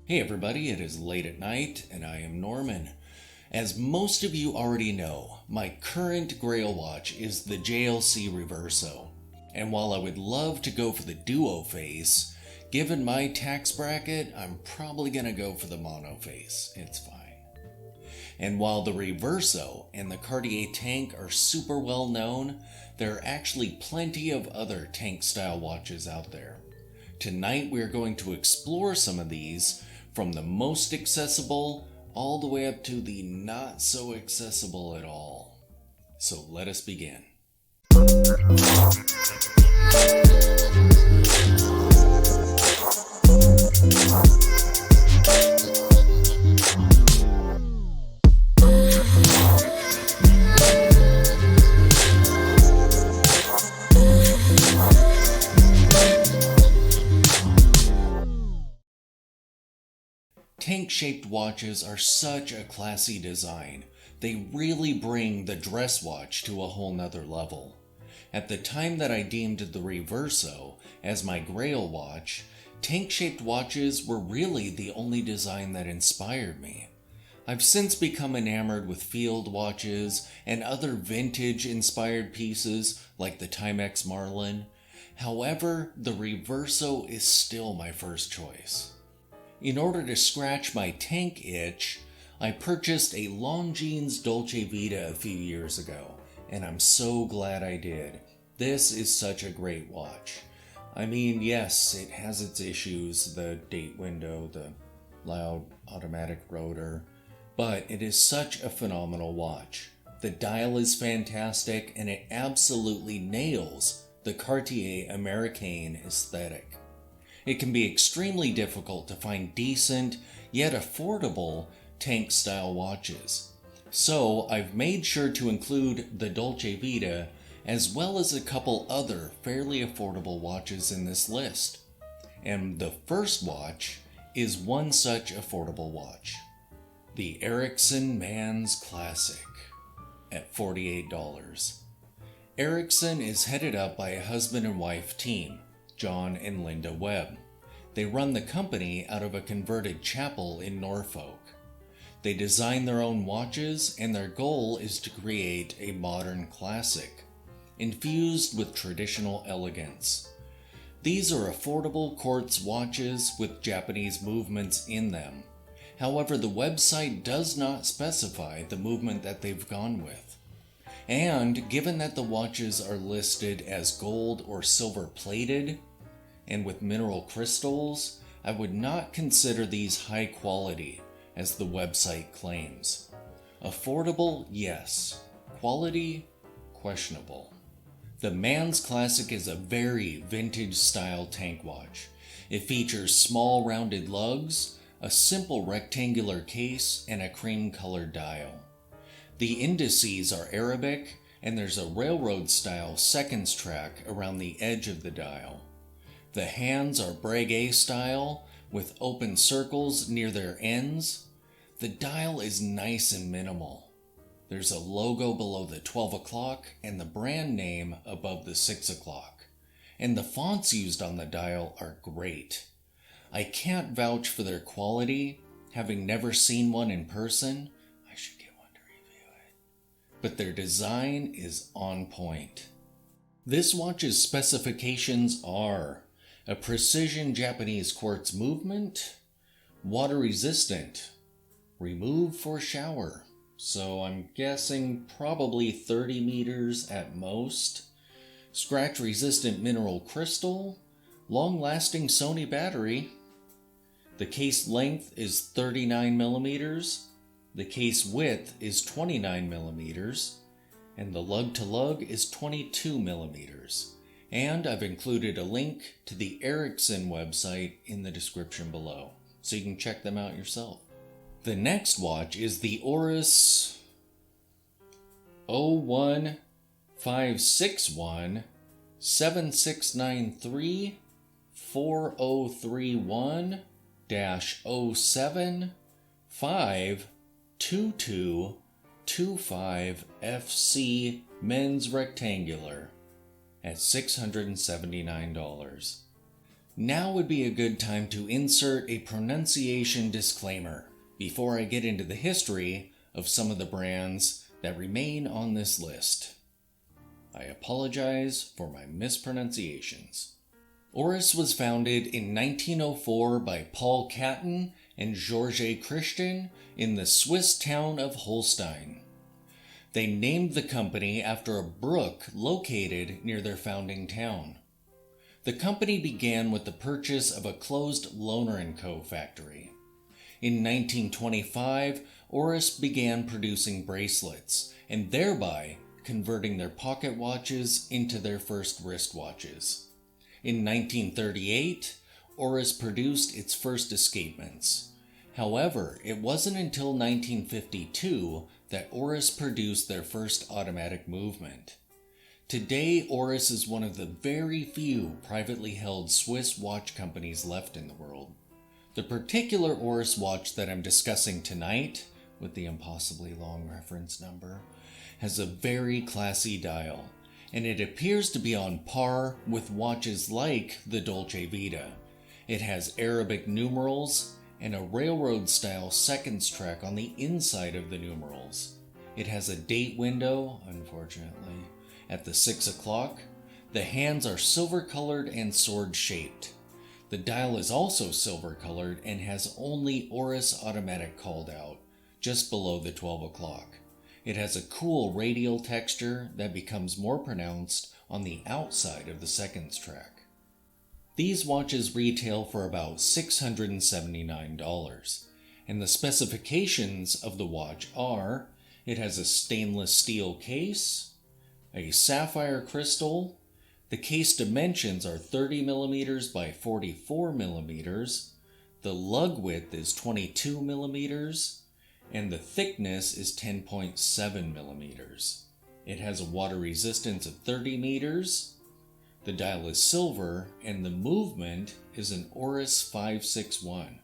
Hey everybody, it is late at night and I am Norman. As most of you already know, my current Grail watch is the JLC Reverso. And while I would love to go for the duo face, given my tax bracket, I'm probably gonna go for the mono face. It's fine. And while the Reverso and the Cartier tank are super well known, there are actually plenty of other tank style watches out there. Tonight we are going to explore some of these, from the most accessible all the way up to the not so accessible at all. So let us begin. Tank-shaped watches are such a classy design. They really bring the dress watch to a whole nother level. At the time that I deemed the Reverso as my Grail watch, tank-shaped watches were really the only design that inspired me. I've since become enamored with field watches and other vintage-inspired pieces like the Timex Marlin. However, the Reverso is still my first choice. In order to scratch my tank itch, I purchased a Longines Dolcevita a few years ago, and I'm so glad I did. This is such a great watch. I mean, yes, it has its issues, the date window, the loud automatic rotor, but it is such a phenomenal watch. The dial is fantastic, and it absolutely nails the Cartier Americain aesthetic. It can be extremely difficult to find decent, yet affordable, tank-style watches. So I've made sure to include the Dolcevita as well as a couple other fairly affordable watches in this list. And the first watch is one such affordable watch. The Eriksen Man's Classic at $48. Eriksen is headed up by a husband and wife team, John and Linda Webb. They run the company out of a converted chapel in Norfolk. They design their own watches, and their goal is to create a modern classic, infused with traditional elegance. These are affordable quartz watches with Japanese movements in them. However, the website does not specify the movement that they've gone with. And given that the watches are listed as gold or silver plated, and with mineral crystals, I would not consider these high quality, as the website claims. Affordable, yes. Quality, questionable. The Man's Classic is a very vintage-style tank watch. It features small rounded lugs, a simple rectangular case, and a cream-colored dial. The indices are Arabic, and there's a railroad-style seconds track around the edge of the dial. The hands are Breguet style, with open circles near their ends. The dial is nice and minimal. There's a logo below the 12 o'clock and the brand name above the 6 o'clock. And the fonts used on the dial are great. I can't vouch for their quality, having never seen one in person. I should get one to review it. But their design is on point. This watch's specifications are a precision Japanese quartz movement, water resistant, remove for shower, so I'm guessing probably 30 meters at most, scratch resistant mineral crystal, long lasting Sony battery. The case length is 39 millimeters, the case width is 29 millimeters, and the lug to lug is 22 millimeters. And I've included a link to the Eriksen website in the description below, so you can check them out yourself. The next watch is the Oris 01561 7693 4031 07 52225 FC Men's Rectangular at $679. Now would be a good time to insert a pronunciation disclaimer before I get into the history of some of the brands that remain on this list. I apologize for my mispronunciations. Oris was founded in 1904 by Paul Caton and Georges Christian in the Swiss town of Holstein. They named the company after a brook located near their founding town. The company began with the purchase of a closed Lohner & Co. factory. In 1925, Oris began producing bracelets and thereby converting their pocket watches into their first wristwatches. In 1938, Oris produced its first escapements. However, it wasn't until 1952 that Oris produced their first automatic movement. Today, Oris is one of the very few privately held Swiss watch companies left in the world. The particular Oris watch that I'm discussing tonight, with the impossibly long reference number, has a very classy dial, and it appears to be on par with watches like the Dolcevita. It has Arabic numerals and a railroad-style seconds track on the inside of the numerals. It has a date window, unfortunately, at the 6 o'clock. The hands are silver-colored and sword-shaped. The dial is also silver-colored and has only Oris Automatic called out, just below the 12 o'clock. It has a cool radial texture that becomes more pronounced on the outside of the seconds track. These watches retail for about $679, and the specifications of the watch are: it has a stainless steel case, a sapphire crystal, the case dimensions are 30 millimeters by 44 millimeters, the lug width is 22 millimeters, and the thickness is 10.7 millimeters. It has a water resistance of 30 meters. The dial is silver, and the movement is an Oris 561,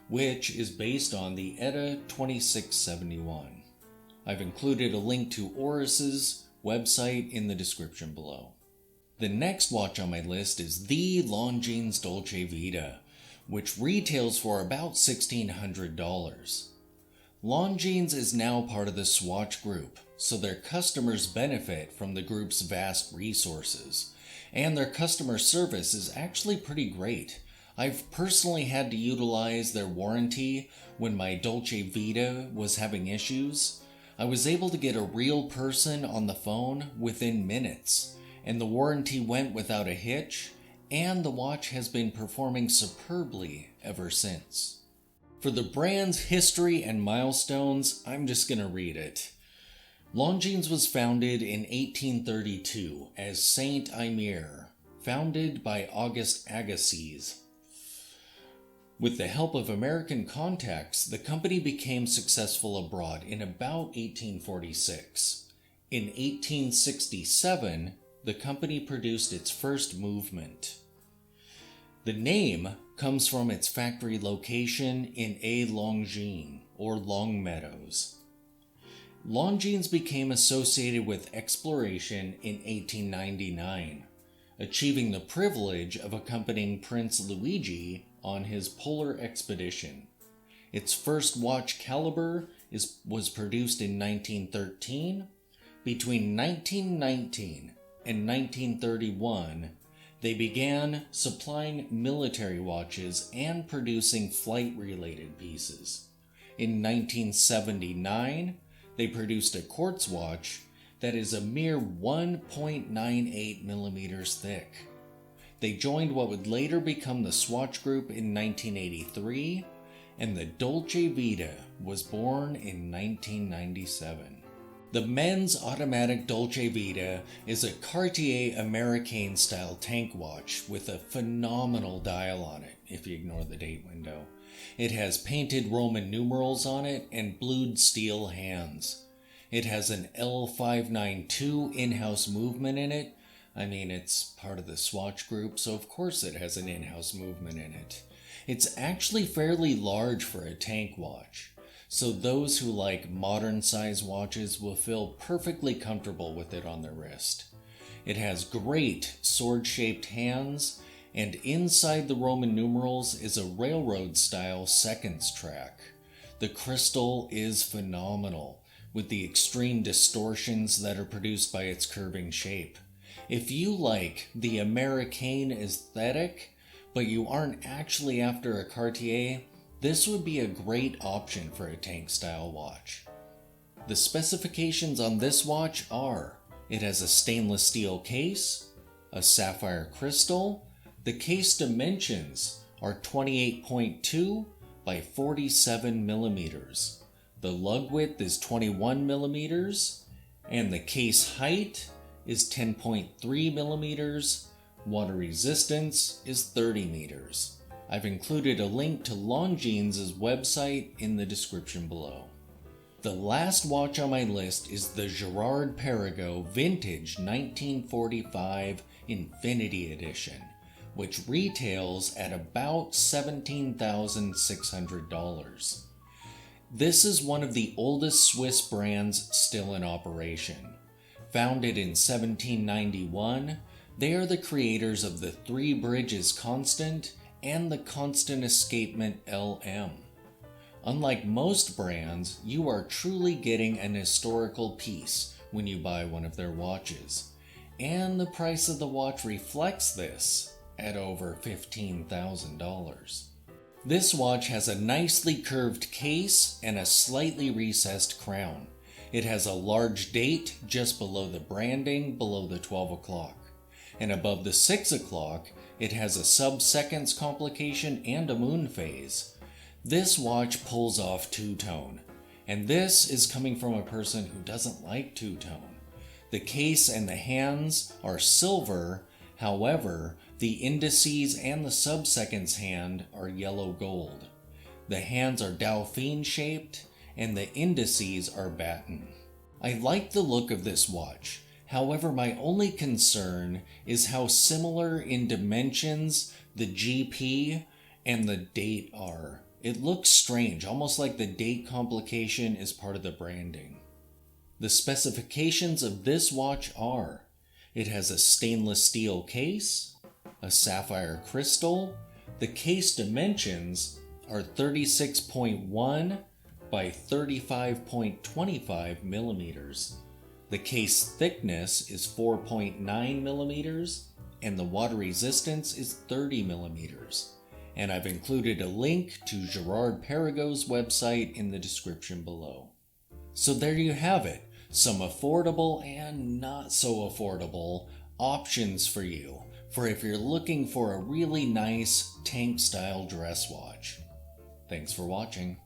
which is based on the ETA 2671. I've included a link to Oris's website in the description below. The next watch on my list is the Longines Dolcevita, which retails for about $1,600. Longines is now part of the Swatch Group, so their customers benefit from the group's vast resources, and their customer service is actually pretty great. I've personally had to utilize their warranty when my Dolcevita was having issues. I was able to get a real person on the phone within minutes, and the warranty went without a hitch, and the watch has been performing superbly ever since. For the brand's history and milestones, I'm just going to read it. Longines was founded in 1832 as Saint Imier, founded by Auguste Agassiz. With the help of American contacts, the company became successful abroad in about 1846. In 1867, the company produced its first movement. The name comes from its factory location in Longines, or Long Meadows. Longines became associated with exploration in 1899, achieving the privilege of accompanying Prince Luigi on his polar expedition. Its first watch caliber was produced in 1913. Between 1919 and 1931, they began supplying military watches and producing flight-related pieces. In 1979, they produced a quartz watch that is a mere 1.98 millimeters thick. They joined what would later become the Swatch Group in 1983, and the Dolcevita was born in 1997. The men's automatic Dolcevita is a Cartier Americain style tank watch with a phenomenal dial on it, if you ignore the date window. It has painted Roman numerals on it and blued steel hands. It has an L592 in-house movement in it. I mean, it's part of the Swatch Group, so of course it has an in-house movement in it. It's actually fairly large for a tank watch, so those who like modern size watches will feel perfectly comfortable with it on their wrist. It has great sword-shaped hands and inside the Roman numerals is a railroad-style seconds track. The crystal is phenomenal, with the extreme distortions that are produced by its curving shape. If you like the American aesthetic, but you aren't actually after a Cartier, this would be a great option for a tank-style watch. The specifications on this watch are: it has a stainless steel case, a sapphire crystal. The case dimensions are 28.2 by 47 millimeters. The lug width is 21 millimeters, and the case height is 10.3 millimeters. Water resistance is 30 meters. I've included a link to Longines' website in the description below. The last watch on my list is the Gerard-Perregaux Vintage 1945 Infinity Edition, which retails at about $17,600. This is one of the oldest Swiss brands still in operation. Founded in 1791, they are the creators of the Three Bridges Constant and the Constant Escapement LM. Unlike most brands, you are truly getting an historical piece when you buy one of their watches, and the price of the watch reflects this at over $15,000. This watch has a nicely curved case and a slightly recessed crown. It has a large date just below the branding below the 12 o'clock, and above the 6 o'clock it has a sub-seconds complication and a moon phase. This watch pulls off two-tone, and this is coming from a person who doesn't like two-tone. The case and the hands are silver, however, the indices and the sub-seconds hand are yellow gold. The hands are Dauphine shaped, and the indices are batten. I like the look of this watch. However, my only concern is how similar in dimensions the GP and the date are. It looks strange, almost like the date complication is part of the branding. The specifications of this watch are: it has a stainless steel case, a sapphire crystal. The case dimensions are 36.1 by 35.25 millimeters. The case thickness is 4.9 millimeters, and the water resistance is 30 millimeters. And I've included a link to Gerard-Perregaux' website in the description below. So there you have it, some affordable and not so affordable options for you, for if you're looking for a really nice tank-style dress watch. Thanks for watching.